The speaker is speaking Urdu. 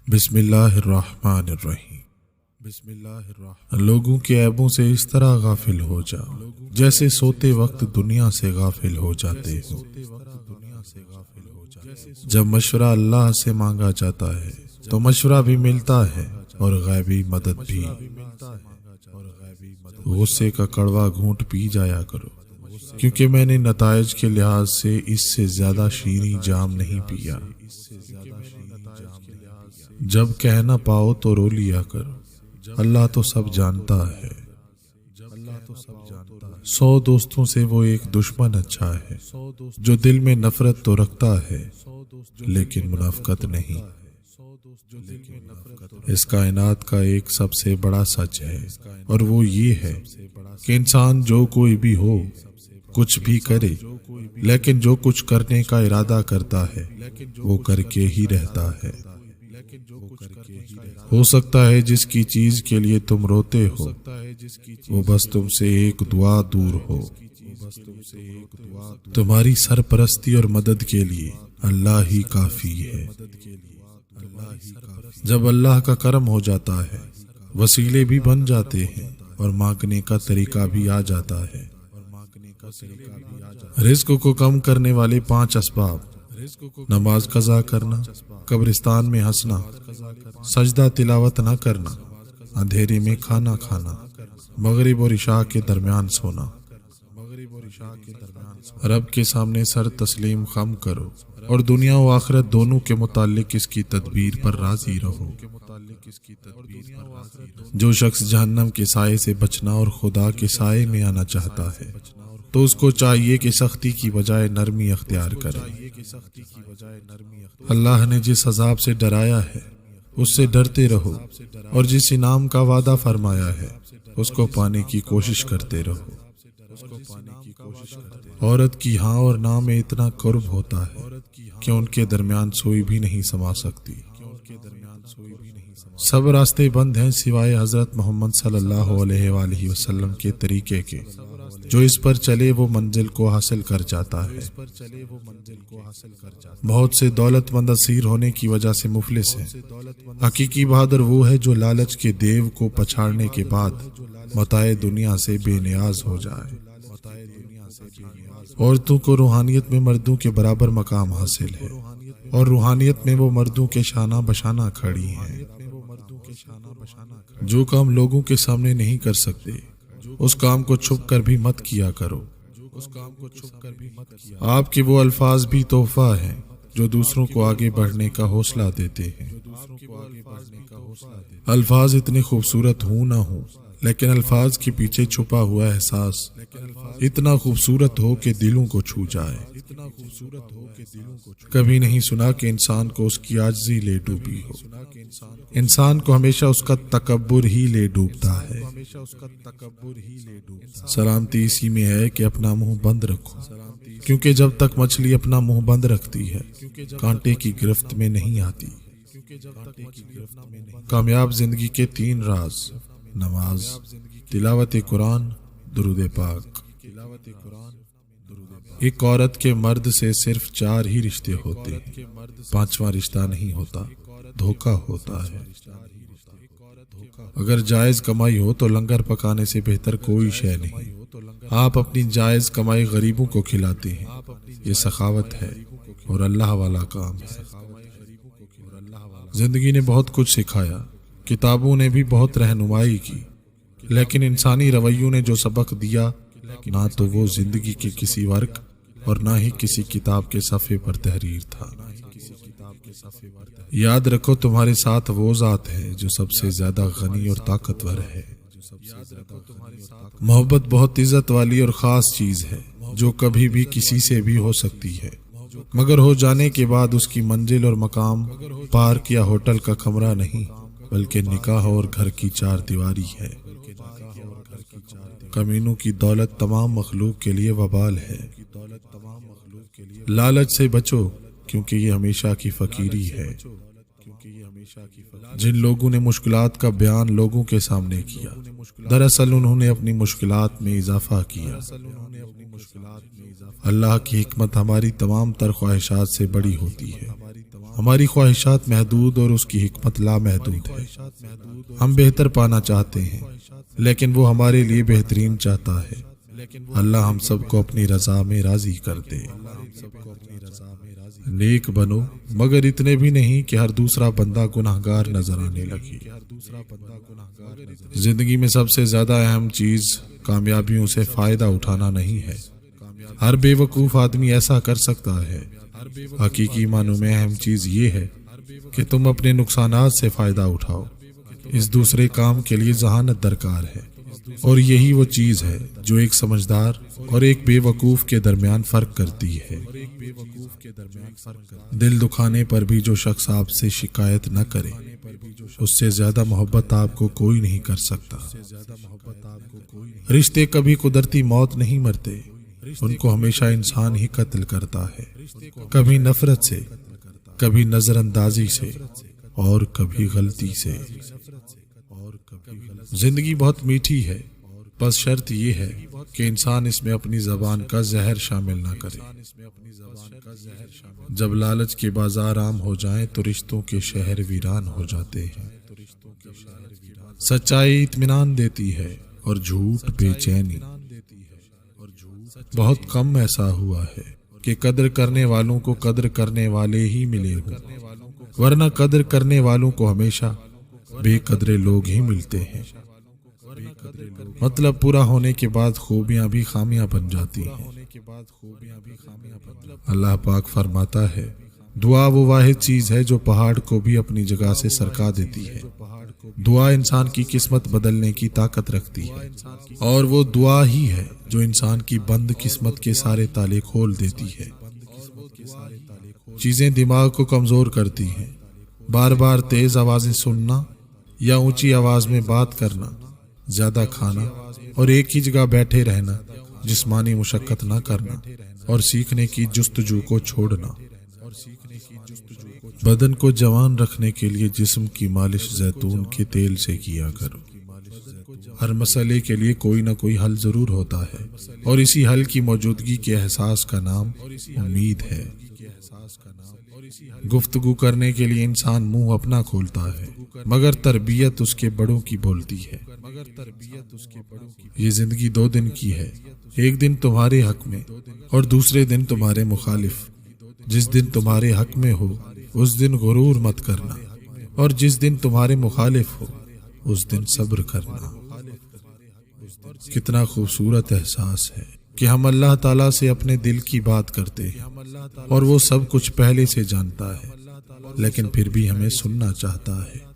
بسم اللہ الرحمن الرحیم۔ لوگوں کے عیبوں سے اس طرح غافل ہو جاؤ جیسے سوتے وقت دنیا سے غافل ہو جاتے ہو۔ جب مشورہ اللہ سے مانگا جاتا ہے تو مشورہ بھی ملتا ہے اور غیبی مدد بھی۔ غصے کا کڑوا گھونٹ پی جایا کرو، کیونکہ میں نے نتائج کے لحاظ سے اس سے زیادہ شیریں جام نہیں پیا۔ جب کہہ نہ پاؤ تو رو لیا کرو، اللہ تو سب جانتا ہے۔ 100 دوستوں سے وہ ایک دشمن اچھا ہے جو دل میں نفرت تو رکھتا ہے لیکن منافقت نہیں۔ اس کائنات کا ایک سب سے بڑا سچ ہے اور وہ یہ ہے کہ انسان جو کوئی بھی ہو، کچھ بھی کرے، لیکن جو کچھ کرنے کا ارادہ کرتا ہے وہ کر کے ہی رہتا ہے۔ ہو سکتا ہے جس کی چیز کے لیے تم روتے ہو وہ بس تم سے ایک دعا دور ہو۔ تمہاری سرپرستی اور مدد کے لیے اللہ ہی کافی ہے۔ جب اللہ کا کرم ہو جاتا ہے وسیلے بھی بن جاتے ہیں اور مانگنے کا طریقہ بھی آ جاتا ہے۔ رزق کو کم کرنے والے 5 اسباب: نماز قضا کرنا، قبرستان میں ہنسنا، سجدہ تلاوت نہ کرنا، اندھیرے میں کھانا کھانا، مغرب اور عشاء کے درمیان سونا۔ رب کے سامنے سر تسلیم خم کرو اور دنیا و آخرت دونوں کے متعلق اس کی تدبیر پر راضی رہو۔ جو شخص جہنم کے سائے سے بچنا اور خدا کے سائے میں آنا چاہتا ہے تو اس کو چاہیے کہ سختی کی بجائے نرمی اختیار کرے۔ اللہ نے جس عذاب سے ڈرایا ہے اس سے ڈرتے رہو، اور جس انعام کا وعدہ فرمایا ہے اس کو پانے کی کوشش کرتے رہو۔ عورت کی ہاں اور نہ میں اتنا قرب ہوتا ہے کہ ان کے درمیان سوئی بھی نہیں سما سکتی۔ سب راستے بند ہیں سوائے حضرت محمد صلی اللہ علیہ وآلہ وسلم کے طریقے کے۔ جو اس پر چلے وہ منزل کو حاصل کر جاتا ہے۔ بہت سے دولت مند اسیر ہونے کی وجہ سے مفلس ہیں۔ حقیقی بہادر وہ ہے جو لالچ کے دیو کو پچھاڑنے کے بعد متاع دنیا سے بے نیاز ہو جائے۔ عورتوں کو روحانیت میں مردوں کے برابر مقام حاصل ہے اور روحانیت میں وہ مردوں کے شانہ بشانہ کھڑی ہیں۔ جو کام لوگوں کے سامنے نہیں کر سکتے اس کام کو چھپ کر بھی مت کیا کرو۔ آپ کے وہ الفاظ بھی تحفہ ہیں جو دوسروں کو آگے بڑھنے کا حوصلہ دیتے ہیں۔ الفاظ اتنے خوبصورت ہوں نہ ہوں، لیکن الفاظ کے پیچھے چھپا ہوا احساس اتنا خوبصورت ہو کہ دلوں کو چھو جائے۔ کبھی نہیں سنا کہ انسان کو اس کی عاجزی لے ڈوبی ہو۔ انسان کو ہمیشہ اس کا تکبر ہی لے ڈوبتا ہے۔ سلامتی اسی میں ہے کہ اپنا منہ بند رکھو، کیونکہ جب تک مچھلی اپنا منہ بند رکھتی ہے کانٹے کی گرفت میں نہیں آتی۔ کامیاب زندگی کے 3 راز: نماز، تلاوت قرآن، درود پاک۔ ایک عورت کے مرد سے صرف 4 ہی رشتے ہوتے ہیں، 5واں رشتہ نہیں ہوتا، دھوکہ ہوتا ہے۔ اگر جائز کمائی ہو تو لنگر پکانے سے بہتر کوئی شے نہیں۔ آپ اپنی جائز کمائی غریبوں کو کھلاتے ہیں، یہ سخاوت ہے اور اللہ والا کام ہے۔ زندگی نے بہت کچھ سکھایا، کتابوں نے بھی بہت رہنمائی کی، لیکن انسانی رویوں نے جو سبق دیا نہ تو وہ زندگی کے کسی ورق اور نہ ہی کسی کتاب کے صفحے پر تحریر تھا۔ یاد رکھو تمہارے ساتھ وہ ذات ہے جو سب سے زیادہ غنی اور طاقتور ہے۔ محبت بہت عزت والی اور خاص چیز ہے جو کبھی بھی کسی سے بھی ہو سکتی ہے، مگر ہو جانے کے بعد اس کی منزل اور مقام پارک یا ہوٹل کا کمرہ نہیں بلکہ نکاح اور گھر کی 4 دیواری ہے۔ کمینوں کی دولت تمام مخلوق کے لیے وبال ہے۔ لالچ سے بچو کیونکہ یہ ہمیشہ کی فقیری ہے۔ جن لوگوں نے مشکلات کا بیان لوگوں کے سامنے کیا، دراصل انہوں نے اپنی مشکلات میں اضافہ کیا۔ اللہ کی حکمت ہماری تمام تر خواہشات سے بڑی ہوتی ہے۔ ہماری خواہشات محدود اور اس کی حکمت لامحدود ہے۔ ہم بہتر پانا چاہتے ہیں لیکن وہ ہمارے لیے بہترین چاہتا ہے۔ اللہ ہم سب کو اپنی رضا میں راضی کر دے۔ نیک بنو مگر اتنے بھی نہیں کہ ہر دوسرا بندہ گناہگار نظر آنے لگے۔ زندگی میں سب سے زیادہ اہم چیز کامیابیوں سے فائدہ اٹھانا نہیں ہے۔ ہر بے وقوف آدمی ایسا کر سکتا ہے۔ حقیقی معنوں میں اہم چیز یہ ہے کہ تم اپنے نقصانات سے فائدہ اٹھاؤ۔ اس دوسرے کام کے لیے ذہانت درکار ہے، اور یہی وہ چیز ہے جو ایک سمجھدار اور ایک بے وقوف کے درمیان فرق کرتی ہے۔ دل دکھانے پر بھی جو شخص آپ سے شکایت نہ کرے، اس سے زیادہ محبت آپ کو کوئی نہیں کر سکتا۔ رشتے کبھی قدرتی موت نہیں مرتے، ان کو ہمیشہ انسان ہی قتل کرتا ہے، کبھی نفرت سے، کبھی نظر اندازی سے، اور کبھی غلطی سے۔ زندگی بہت میٹھی ہے، بس شرط یہ ہے کہ انسان اس میں اپنی زبان کا زہر شامل نہ کرے۔ جب لالچ کے بازار عام ہو جائیں تو رشتوں کے شہر ویران ہو جاتے ہیں۔ سچائی اطمینان دیتی ہے اور جھوٹ بے چینی۔ بہت کم ایسا ہوا ہے کہ قدر کرنے والوں کو قدر کرنے والے ہی ملے ہوں، ورنہ قدر کرنے والوں کو ہمیشہ بے قدرے لوگ ہی ملتے ہیں۔ مطلب پورا ہونے کے بعد خوبیاں بھی خامیاں بن جاتی ہیں۔ اللہ پاک فرماتا ہے، دعا وہ واحد چیز ہے جو پہاڑ کو بھی اپنی جگہ سے سرکا دیتی ہے۔ دعا انسان کی قسمت بدلنے کی طاقت رکھتی ہے، اور وہ دعا ہی ہے جو انسان کی بند قسمت کے سارے تالے کھول دیتی ہے۔ چیزیں دماغ کو کمزور کرتی ہیں۔ بار بار تیز آوازیں سننا یا اونچی آواز میں بات کرنا، زیادہ کھانا اور ایک ہی جگہ بیٹھے رہنا، جسمانی مشقت نہ کرنا اور سیکھنے کی جستجو کو چھوڑنا۔ بدن کو جوان رکھنے کے لیے جسم کی مالش زیتون کے تیل سے کیا کرو۔ ہر مسئلے کے لیے کوئی نہ کوئی حل ضرور ہوتا ہے، اور اسی حل کی موجودگی کے احساس کا نام امید ہے۔ گفتگو کرنے کے لیے انسان منہ اپنا کھولتا ہے، مگر تربیت اس کے بڑوں کی بولتی ہے۔ یہ زندگی 2 دن کی ہے، ایک دن تمہارے حق میں اور دوسرے دن تمہارے مخالف۔ جس دن تمہارے حق میں ہو اس دن غرور مت کرنا، اور جس دن تمہارے مخالف ہو اس دن صبر کرنا۔ کتنا خوبصورت احساس ہے کہ ہم اللہ تعالیٰ سے اپنے دل کی بات کرتے ہیں، اور وہ سب کچھ پہلے سے جانتا ہے، لیکن پھر بھی ہمیں سننا چاہتا ہے۔